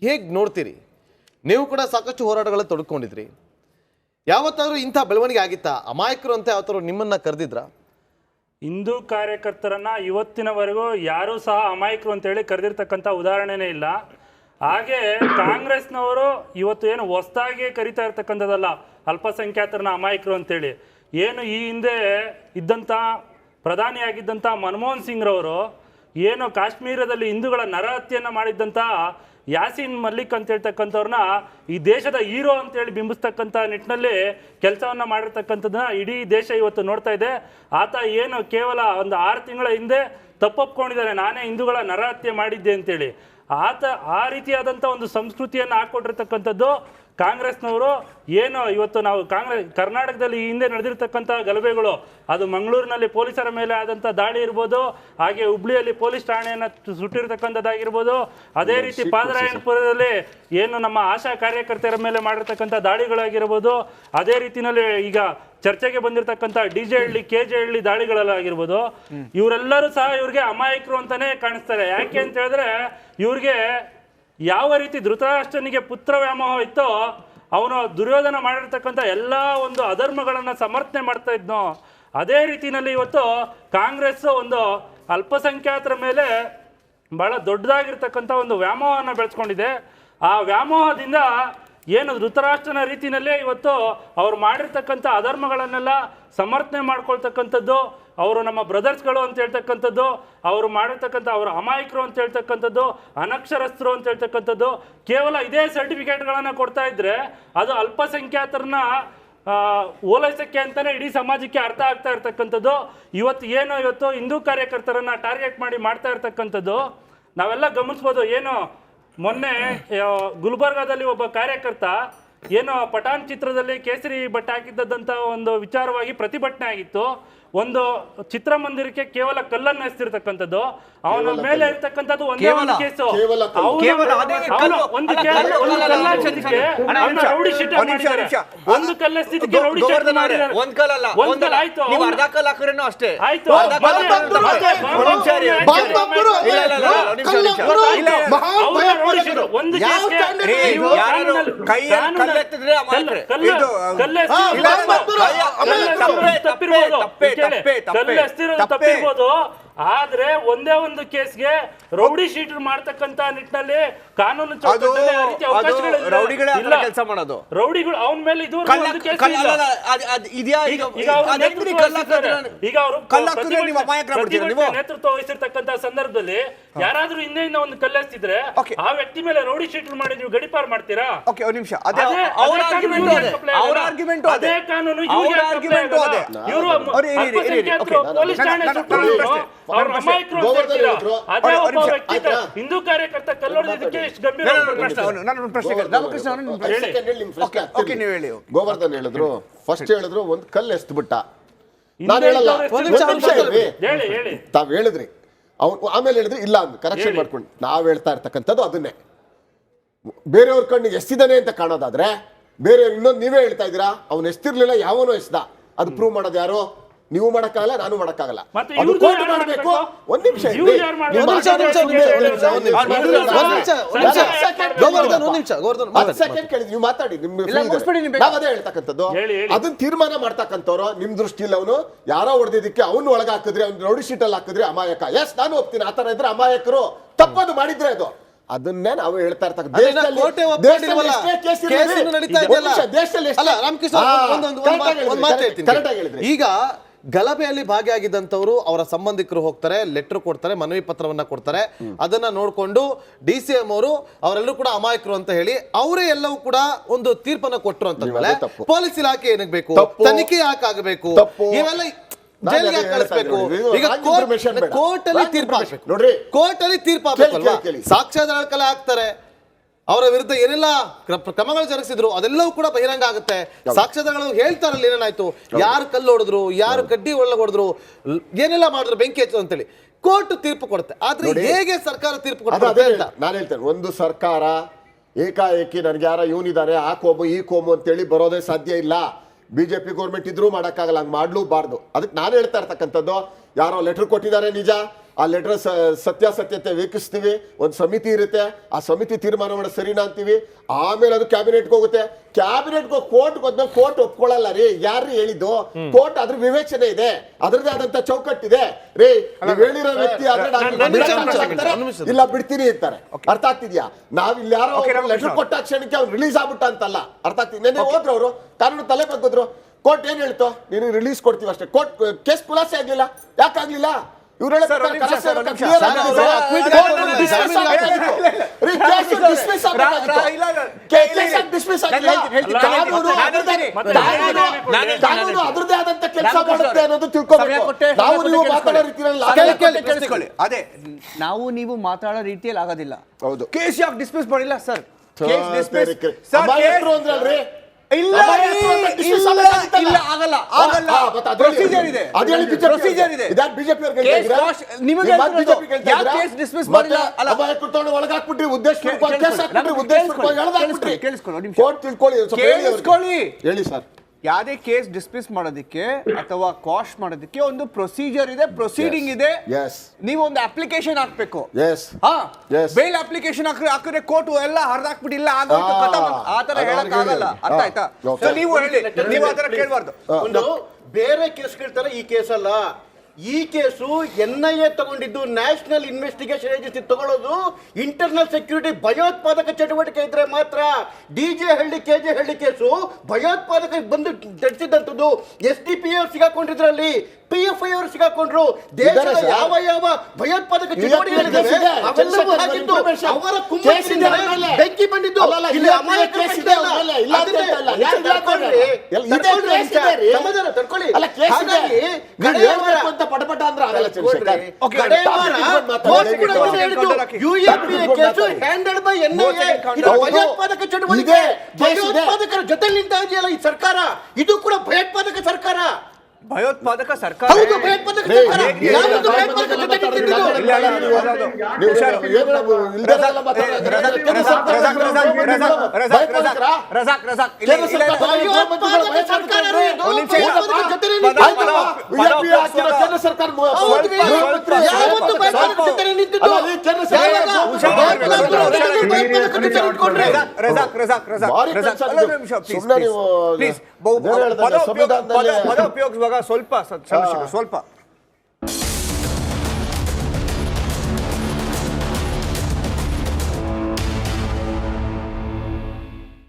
ಹೇಗೆ ನೋಡ್ತೀರಿ? ನೀವು ಕೂಡ ಸಾಕಷ್ಟು ಹೋರಾಟಗಳಲ್ಲಿ ತೊಡ್ಕೊಂಡಿದ್ರಿ. ಯಾವತ್ತಾದ್ರೂ ಇಂಥ ಬೆಳವಣಿಗೆ ಆಗಿತ್ತಾ? ಅಮಾಯಕರು ಅಂತ ಯಾವತ್ತಾದ್ರೂ ನಿಮ್ಮನ್ನ ಕರೆದಿದ್ರಾ? ಹಿಂದೂ ಕಾರ್ಯಕರ್ತರನ್ನ ಇವತ್ತಿನವರೆಗೂ ಯಾರೂ ಸಹ ಅಮಾಯಕರು ಅಂತೇಳಿ ಕರೆದಿರ್ತಕ್ಕಂಥ ಉದಾಹರಣೆನೇ ಇಲ್ಲ. ಹಾಗೆ ಕಾಂಗ್ರೆಸ್ನವರು ಇವತ್ತು ಏನು ಹೊಸದಾಗಿ ಕರಿತಾ ಇರ್ತಕ್ಕಂಥದ್ದಲ್ಲ ಅಲ್ಪಸಂಖ್ಯಾತರನ್ನ ಅಮಾಯಕರು ಅಂತೇಳಿ. ಏನು ಈ ಹಿಂದೆ ಇದ್ದಂಥ ಪ್ರಧಾನಿಯಾಗಿದ್ದಂಥ ಮನಮೋಹನ್ ಸಿಂಗ್ರವರು ಏನು ಕಾಶ್ಮೀರದಲ್ಲಿ ಹಿಂದೂಗಳ ನರಹತ್ಯೆಯನ್ನು ಮಾಡಿದ್ದಂಥ ಯಾಸೀನ್ ಮಲ್ಲಿಕ್ ಅಂತ ಹೇಳ್ತಕ್ಕಂಥವ್ರನ್ನ ಈ ದೇಶದ ಹೀರೋ ಅಂತೇಳಿ ಬಿಂಬಿಸ್ತಕ್ಕಂಥ ನಿಟ್ಟಿನಲ್ಲಿ ಕೆಲಸವನ್ನು ಮಾಡಿರ್ತಕ್ಕಂಥದ್ದನ್ನ ಇಡೀ ದೇಶ ಇವತ್ತು ನೋಡ್ತಾ ಇದೆ. ಆತ ಏನು ಕೇವಲ ಒಂದು 6 ತಿಂಗಳ ಹಿಂದೆ ತಪ್ಪೊಪ್ಕೊಂಡಿದ್ದಾನೆ, ನಾನೇ ಹಿಂದೂಗಳ ನರಹತ್ಯೆ ಮಾಡಿದ್ದೆ ಅಂತೇಳಿ. ಆತ ಆ ರೀತಿಯಾದಂಥ ಒಂದು ಸಂಸ್ಕೃತಿಯನ್ನು ಹಾಕ್ಕೊಟ್ಟಿರ್ತಕ್ಕಂಥದ್ದು ಕಾಂಗ್ರೆಸ್ನವರು. ಏನು ಇವತ್ತು ನಾವು ಕರ್ನಾಟಕದಲ್ಲಿ ಈ ಹಿಂದೆ ನಡೆದಿರ್ತಕ್ಕಂಥ ಗಲಭೆಗಳು, ಅದು ಮಂಗಳೂರಿನಲ್ಲಿ ಪೊಲೀಸರ ಮೇಲೆ ಆದಂಥ ದಾಳಿ ಇರ್ಬೋದು, ಹಾಗೆ ಹುಬ್ಳಿಯಲ್ಲಿ ಪೊಲೀಸ್ ಠಾಣೆಯನ್ನು ಸುಟ್ಟಿರ್ತಕ್ಕಂಥದ್ದಾಗಿರ್ಬೋದು, ಅದೇ ರೀತಿ ಪಾದರಾಯಣಪುರದಲ್ಲಿ ಏನು ನಮ್ಮ ಆಶಾ ಕಾರ್ಯಕರ್ತರ ಮೇಲೆ ಮಾಡಿರ್ತಕ್ಕಂಥ ದಾಳಿಗಳಾಗಿರ್ಬೋದು, ಅದೇ ರೀತಿಯಲ್ಲಿ ಈಗ ಚರ್ಚೆಗೆ ಬಂದಿರತಕ್ಕಂಥ DJ ಹಳ್ಳಿ KJ ಹಳ್ಳಿ ದಾಳಿಗಳಾಗಿರ್ಬೋದು, ಇವರೆಲ್ಲರೂ ಸಹ ಇವ್ರಿಗೆ ಅಮಾಯಕರು ಅಂತಾನೆ ಕಾಣಿಸ್ತಾರೆ. ಯಾಕೆ ಅಂತ ಹೇಳಿದ್ರೆ ಇವ್ರಿಗೆ ಯಾವ ರೀತಿ ಧೃತರಾಷ್ಟ್ರನಿಗೆ ಪುತ್ರ ವ್ಯಾಮೋಹ ಇತ್ತೋ ಅವನು ದುರ್ಯೋಧನ ಮಾಡಿರ್ತಕ್ಕಂಥ ಎಲ್ಲ ಒಂದು ಅಧರ್ಮಗಳನ್ನು ಸಮರ್ಥನೆ ಮಾಡ್ತಾ ಇದ್ನೋ ಅದೇ ರೀತಿಯಲ್ಲಿ ಇವತ್ತು ಕಾಂಗ್ರೆಸ್ ಒಂದು ಅಲ್ಪಸಂಖ್ಯಾತರ ಮೇಲೆ ಬಹಳ ದೊಡ್ಡದಾಗಿರ್ತಕ್ಕಂಥ ಒಂದು ವ್ಯಾಮೋಹವನ್ನು ಬೆಳೆಸ್ಕೊಂಡಿದೆ. ಆ ವ್ಯಾಮೋಹದಿಂದ ಏನು ಧೃತರಾಷ್ಟ್ರನ ರೀತಿಯಲ್ಲೇ ಇವತ್ತು ಅವ್ರು ಮಾಡಿರ್ತಕ್ಕಂಥ ಅಧರ್ಮಗಳನ್ನೆಲ್ಲ ಸಮರ್ಥನೆ ಮಾಡ್ಕೊಳ್ತಕ್ಕಂಥದ್ದು, ಅವರು ನಮ್ಮ ಬ್ರದರ್ಸ್ಗಳು ಅಂತ ಹೇಳ್ತಕ್ಕಂಥದ್ದು, ಅವರು ಮಾಡಿರ್ತಕ್ಕಂಥ ಅವರು ಅಮಾಯಕರು ಅಂತ ಹೇಳ್ತಕ್ಕಂಥದ್ದು, ಅನಕ್ಷರಸ್ಥರು ಅಂತ ಹೇಳ್ತಕ್ಕಂಥದ್ದು, ಕೇವಲ ಇದೇ ಸರ್ಟಿಫಿಕೇಟ್ಗಳನ್ನು ಕೊಡ್ತಾ ಇದ್ರೆ ಅದು ಅಲ್ಪಸಂಖ್ಯಾತರನ್ನ ಓಲೈಸಕ್ಕೆ ಅಂತಾನೆ ಇಡೀ ಸಮಾಜಕ್ಕೆ ಅರ್ಥ ಆಗ್ತಾ ಇರ್ತಕ್ಕಂಥದ್ದು. ಇವತ್ತು ಹಿಂದೂ ಕಾರ್ಯಕರ್ತರನ್ನ ಟಾರ್ಗೆಟ್ ಮಾಡಿ ಮಾಡ್ತಾ ಇರ್ತಕ್ಕಂಥದ್ದು ನಾವೆಲ್ಲ ಗಮನಿಸ್ಬೋದು. ಏನು ಮೊನ್ನೆ ಗುಲ್ಬರ್ಗಾದಲ್ಲಿ ಒಬ್ಬ ಕಾರ್ಯಕರ್ತ ಏನು ಪಠಾಣ್ ಚಿತ್ರದಲ್ಲಿ ಕೇಸರಿ ಬಟ್ಟೆ ಹಾಕಿದ್ದಂಥ ಒಂದು ವಿಚಾರವಾಗಿ ಪ್ರತಿಭಟನೆ ಆಗಿತ್ತು. ಒಂದು ಚಿತ್ರಮಂದಿರಕ್ಕೆ ಕೇವಲ ಕಲ್ಲನ್ನು ಎಸ್ತಿರ್ತಕ್ಕಂಥದ್ದು, ಅವನ ಮೇಲೆ ಇರ್ತಕ್ಕಂಥದ್ದು ಒಂದೇ ಒಂದು ಕೇಸು. ಒಂದು ಕಲ್ಲೆಸ್ತಿದ್ದಕ್ಕೆ ರೌಡಿ ಶೀಟ್ ಮಾಡಿದ್ದಾರೆ. ತಪ್ಪಿರ್ಬೋದು, ಆದ್ರೆ ಒಂದೇ ಒಂದು ಕೇಸ್ಗೆ ರೌಡಿ ಶೀಟರ್ ಮಾಡ್ತಕ್ಕಂತ ನಿಟ್ಟಿನಲ್ಲಿ ಕಾನೂನು ಕೆಲಸ ಮಾಡೋದು ರೌಡಿಗಳು ಅವನ ಮೇಲೆ ಇದು ನೇತೃತ್ವ ವಹಿಸಿರ್ತಕ್ಕಂತ ಸಂದರ್ಭದಲ್ಲಿ ಯಾರಾದ್ರೂ ಹಿಂದೆಯಿಂದ ಒಂದು ಕಲ್ಲೆಸ್ತಿದ್ರೆ ಆ ವ್ಯಕ್ತಿ ಮೇಲೆ ರೌಡಿ ಶೀಟರ್ ಮಾಡಿ ನೀವು ಗಡಿಪಾರು ಮಾಡ್ತೀರಾ? ಅದೇ ಕಾನೂನು ಪೊಲೀಸ್ ಠಾಣೆ ಹಿಂದೂ ಕಾರ್ಯಕರ್ತ ಕಲ್ಲೊಡೆದಕ್ಕೆ ಎಷ್ಟು ಗಂಭೀರ ಗೋವರ್ಧನ್ ಹೇಳಿದ್ರು, ಫಸ್ಟ್ ಹೇಳಿದ್ರು ಒಂದು ಕಲ್ಲು ಎಸ್ಬಿಟ್ಟ. ನಾನು ಹೇಳಲ್ಲ, ತಾವ್ ಹೇಳಿದ್ರಿ, ಆಮೇಲೆ ಹೇಳಿದ್ರಿ ಇಲ್ಲ ಅಂತ ಕರೆಕ್ಷನ್ ಮಾಡ್ಕೊಂಡು. ನಾವ್ ಹೇಳ್ತಾ ಇರ್ತಕ್ಕಂಥದ್ದು ಅದನ್ನೇ. ಬೇರೆಯವ್ರ ಕಣ್ಣಿಗೆ ಎಷ್ಟಿದಾನೆ ಅಂತ ಕಾಣೋದಾದ್ರೆ ಬೇರೆಯವ್ರು ಇನ್ನೊಂದು ನೀವೇ ಹೇಳ್ತಾ ಇದೀರಾ ಅವ್ನು ಎಷ್ಟಿರ್ಲಿಲ್ಲ ಯಾವನೋ ಎಸ್ದ. ಅದು ಪ್ರೂವ್ ಮಾಡೋದು ಯಾರು? ನೀವು ಮಾಡಕ್ಕಾಗಲ್ಲ, ನಾನು ಮಾಡಕ್ಕಾಗಲ್ಲ. ಮಾಡಬೇಕು. ಒಂದ್ ನಿಮಿಷ ಸೆಕೆಂಡ್ ಕೇಳಿದ್ರಿ, ನೀವು ಮಾತಾಡಿ. ಅದೇ ಹೇಳ್ತಕ್ಕಂಥದ್ದು ಅದನ್ನ ತೀರ್ಮಾನ ಮಾಡ್ತಕ್ಕಂಥವ್ರು ನಿಮ್ ದೃಷ್ಟಿಯಲ್ಲಿ ಅವನು ಯಾರೋ ಹೊಡೆದಿದ್ದಕ್ಕೆ ಅವ್ನು ಒಳಗೆ ಹಾಕಿದ್ರಿ, ಅವ್ನು ರೌಡಿ ಶೀಟಲ್ಲಿ ಹಾಕಿದ್ರಿ ಅಮಾಯಕ. ಎಸ್, ನಾನು ಒಪ್ತೀನಿ. ಆತರ ಇದ್ರೆ ಅಮಾಯಕರು, ತಪ್ಪದು ಮಾಡಿದ್ರೆ ಅದು. ಅದನ್ನೇ ನಾವು ಹೇಳ್ತಾ ಇರ್ತಕ್ಕಂಥ ಈಗ ಗಲಭೆಯಲ್ಲಿ ಭಾಗಿಯಾಗಿದ್ದಂಥವ್ರು ಅವರ ಸಂಬಂಧಿಕರು ಹೋಗ್ತಾರೆ, ಲೆಟರ್ ಕೊಡ್ತಾರೆ, ಮನವಿ ಪತ್ರವನ್ನ ಕೊಡ್ತಾರೆ. ಅದನ್ನ ನೋಡ್ಕೊಂಡು DCM ಅವರು ಅವರೆಲ್ಲರೂ ಕೂಡ ಅಮಾಯಕರು ಅಂತ ಹೇಳಿ ಅವರೇ ಎಲ್ಲವೂ ಕೂಡ ಒಂದು ತೀರ್ಪನ್ನ ಕೊಟ್ಟರು ಅಂತಂದ್ಮೇಲೆ ಪೊಲೀಸ್ ಇಲಾಖೆ ಏನಕ್ಕೆ ಬೇಕು? ತನಿಖೆ ಯಾಕೆ ಆಗಬೇಕು? ಇವೆಲ್ಲ ಜೈಲಿಗೆ ಕಳಿಸ್ಬೇಕು. ಈಗ ಕೋರ್ಟ್ ಅಲ್ಲಿ ತೀರ್ಪು ಆಗ್ಬೇಕು ನೋಡ್ರಿ, ಕೋರ್ಟ್ ಅಲ್ಲಿ ತೀರ್ಪು ಆಗ್ಬೇಕಲ್ವಾ? ಸಾಕ್ಷ್ಯಾಧಾರಗಳ ಹಾಕ್ತಾರೆ, ಅವರ ವಿರುದ್ಧ ಏನೆಲ್ಲ ಕ್ರಮಗಳು ಜರುಗಿಸಿದ್ರು ಅದೆಲ್ಲವೂ ಕೂಡ ಬಹಿರಂಗ ಆಗುತ್ತೆ. ಸಾಕ್ಷ್ಯಾಧಾರಗಳು ಹೇಳ್ತಾರಲ್ಲ ಏನೇನಾಯ್ತು, ಯಾರು ಕಲ್ಲು ಹೊಡೆದ್ರು, ಯಾರು ಕಡ್ಡಿ ಒಳಗೆ ಹೊಡೆದ್ರು, ಏನೆಲ್ಲ ಮಾಡಿದ್ರು, ಬೆಂಕಿ ಹಚ್ಚು ಅಂತೇಳಿ ಕೋರ್ಟ್ ತೀರ್ಪು ಕೊಡುತ್ತೆ. ಆದ್ರೆ ಹೇಗೆ ಸರ್ಕಾರ ತೀರ್ಪು ಕೊಡುತ್ತೆ ಅಂತ ನಾನು ಹೇಳ್ತೇನೆ. ಒಂದು ಸರ್ಕಾರ ಏಕಾಏಕಿ ನನಗೆ ಯಾರ ಇವನಿದ್ದಾರೆ ಆ ಕೋಮು ಈ ಕೋಮು ಅಂತೇಳಿ ಬರೋದೇ ಸಾಧ್ಯ ಇಲ್ಲ. ಬಿಜೆಪಿ ಗೌರ್ಮೆಂಟ್ ಇದ್ರೂ ಮಾಡೋಕ್ಕಾಗಲ್ಲ, ಹಂಗೆ ಮಾಡ್ಲೂಬಾರ್ದು. ಅದಕ್ಕೆ ನಾನು ಹೇಳ್ತಾ ಇರ್ತಕ್ಕಂಥದ್ದು, ಯಾರೋ ಲೆಟರ್ ಕೊಟ್ಟಿದ್ದಾರೆ ನಿಜ, ಆ ಲೆಟರ್ ಸತ್ಯಾಸತ್ಯತೆ ವೀಕ್ಷಿಸ್ತೀವಿ, ಒಂದು ಸಮಿತಿ ಇರುತ್ತೆ, ಆ ಸಮಿತಿ ತೀರ್ಮಾನ ಮಾಡೋ ಸರಿನಾ ಅಂತೀವಿ, ಆಮೇಲೆ ಅದು ಕ್ಯಾಬಿನೆಟ್ಗೆ ಹೋಗುತ್ತೆ. ಕ್ಯಾಬಿನೆಟ್ಗೆ ಕೋರ್ಟ್ ಹೋದ್ಮೇಲೆ ಕೋರ್ಟ್ ಒಪ್ಕೊಳ್ಳಲ್ಲ ರೀ. ಯಾರು ಹೇಳಿದ್ದು? ಕೋರ್ಟ್ ಅದ್ರ ವಿವೇಚನೆ ಇದೆ, ಅದ್ರದ್ದೇ ಆದಂತ ಚೌಕಟ್ಟಿದೆ ರೀ. ನೀವ್ ಹೇಳಿರೋ ವ್ಯಕ್ತಿ ಇಲ್ಲ ಬಿಡ್ತೀನಿ ಅಂತಾರೆ. ಅರ್ಥ ಆಗ್ತಿದ್ಯಾ? ನಾವ್ ಇಲ್ಲಿ ಯಾರೋ ಲೆಟರ್ ಕೊಟ್ಟ ಕ್ಷಣಕ್ಕೆ ಅವ್ರು ರಿಲೀಸ್ ಆಗ್ಬಿಟ್ಟ ಅಂತಲ್ಲ. ಅರ್ಥ ಆಗ್ತಿದೆ? ನೆನ್ನೆ ಹೋದ್ರು ಅವರು ಕಾನೂನು ತಲೆ ಬಗ್ಗಿದ್ರು. ಕೋರ್ಟ್ ಏನ್ ಹೇಳ್ತು? ನೀನು ರಿಲೀಸ್ ಕೊಡ್ತೀವಿ ಅಷ್ಟೇ. ಕೋರ್ಟ್ ಕೇಸ್ ಖುಲಾಸೆ ಆಗ್ಲಿಲ್ಲ. ಯಾಕಾಗ್ಲಿಲ್ಲ? ಇವ್ರು ಕಾನೂನು ಅದ್ರದ್ದೇ ಆದಂತ ಕೆಲಸ ಮಾಡುತ್ತೆ ಅನ್ನೋದು ತಿಳ್ಕೊಬೇಕು. ನಾವು ನೀವು ಮಾತಾಡೋ ರೀತಿಯಲ್ಲಿ ಅದೇ ನಾವು ನೀವು ಮಾತಾಡೋ ರೀತಿಯಲ್ಲಿ ಆಗೋದಿಲ್ಲ. ಹೌದು. ಕೇಸ್ ಯಾಕೆ ಡಿಸ್ಮಿಸ್ ಮಾಡಿಲ್ಲ ಸರ್? ಅಂದ್ರಲ್ರಿ ಇಲ್ಲ ಆಗಲ್ಲ ಪ್ರೊಸೀಜರ್ ಇದೆ. ಡಿಸ್ಮಿಸ್ ಮಾಡಿಲ್ಲ. ಒಳಗಾಕ್ಬಿಟ್ರಿ ಕೇಳಿಸ್ಕೊಳ್ಳಿ. ಹೇಳಿ ಸರ್. ಯಾವುದೇ ಕೇಸ್ ಡಿಸ್ಮಿಸ್ ಮಾಡೋದಕ್ಕೆ ಅಥವಾ ಕ್ವಾಶ್ ಮಾಡೋದಕ್ಕೆ ಒಂದು ಪ್ರೊಸೀಜರ್ ಇದೆ, ಪ್ರೊಸೀಡಿಂಗ್ ಇದೆ. ನೀವು ಒಂದು ಅಪ್ಲಿಕೇಶನ್ ಹಾಕ್ಬೇಕು. ಬೇಲ್ ಅಪ್ಲಿಕೇಶನ್ ಹಾಕಿದ್ರೆ ಕೋರ್ಟ್ ಎಲ್ಲ ಹರಿದಾಕ್ಬಿಟ್ಟಿಲ್ಲ ಆತರ ಹೇಳಕ್ ಆಗಲ್ಲ. ಅರ್ಥ ಆಯ್ತಾ? ನೀವು ಹೇಳಿ, ನೀವು ಆತರ ಕೇಳಬಾರ್ದು. ಒಂದು ಬೇರೆ ಕೇಸ್ಗಳ ತರ ಈ ಕೇಸ್ ಅಲ್ಲ. ಈ ಕೇಸು NIA ತಗೊಂಡಿದ್ದು, ನ್ಯಾಷನಲ್ ಇನ್ವೆಸ್ಟಿಗೇಷನ್ ಏಜೆನ್ಸಿ ತಗೊಳ್ಳೋದು ಇಂಟರ್ನಲ್ ಸೆಕ್ಯೂರಿಟಿ ಭಯೋತ್ಪಾದಕ ಚಟುವಟಿಕೆ ಇದ್ರೆ ಮಾತ್ರ. DJ ಹಳ್ಳಿ KJ ಹಳ್ಳಿ ಕೇಸು ಭಯೋತ್ಪಾದಕ ಬಂದು ತಡಿಸಿದಂಥದ್ದು. SDP ಅವರು ಸಿಗಾಕೊಂಡಿದ್ರಲ್ಲಿ, PFI ಅವರು ಸಿಗಾಕೊಂಡ್ರು. ದೇಶದ ಯಾವ ಯಾವ ಭಯೋತ್ಪಾದಕ ಚಟುವಟಿಕೆಗಳಿವೆ ಅವೆಲ್ಲವೂ ಹಾಕಿದ್ದು ಅವರ ಕುಮ್ಮಕ್ಕಿನಿಂದ ಬೆಂಕಿ ಬಂದಿದ್ದು. ಇಲ್ಲಿ ಅಮಾಯಕ ಸಮಾಧಾನ ತಡ್ಕೊಳ್ಳಿ. ಪಟಪಟ ಅಂದ್ರೆ ಹ್ಯಾಂಡಲ್ಡ್ ಬೈ NIA. ಭಯೋತ್ಪಾದಕ ಚಟುವಟಿಕೆ, ಭಯೋತ್ಪಾದಕರ ಜೊತೆ ನಿಂತ ಇದೆಯಲ್ಲ ಈ ಸರ್ಕಾರ, ಇದು ಕೂಡ ಭಯೋತ್ಪಾದಕ ಸರ್ಕಾರ. ಭಯೋತ್ಪಾದಕ ಸರ್ಕಾರ ಹೌದು, ಭಯೋತ್ಪಾದಕ ಸರ್ಕಾರ. ಯಾವತ್ತು ಭಯೋತ್ಪಾದಕ ಜೊತೆ ನಿಂತಿದ್ದು? ಪದ ಉಪಯೋಗಿಸುವಾಗ ಸ್ವಲ್ಪ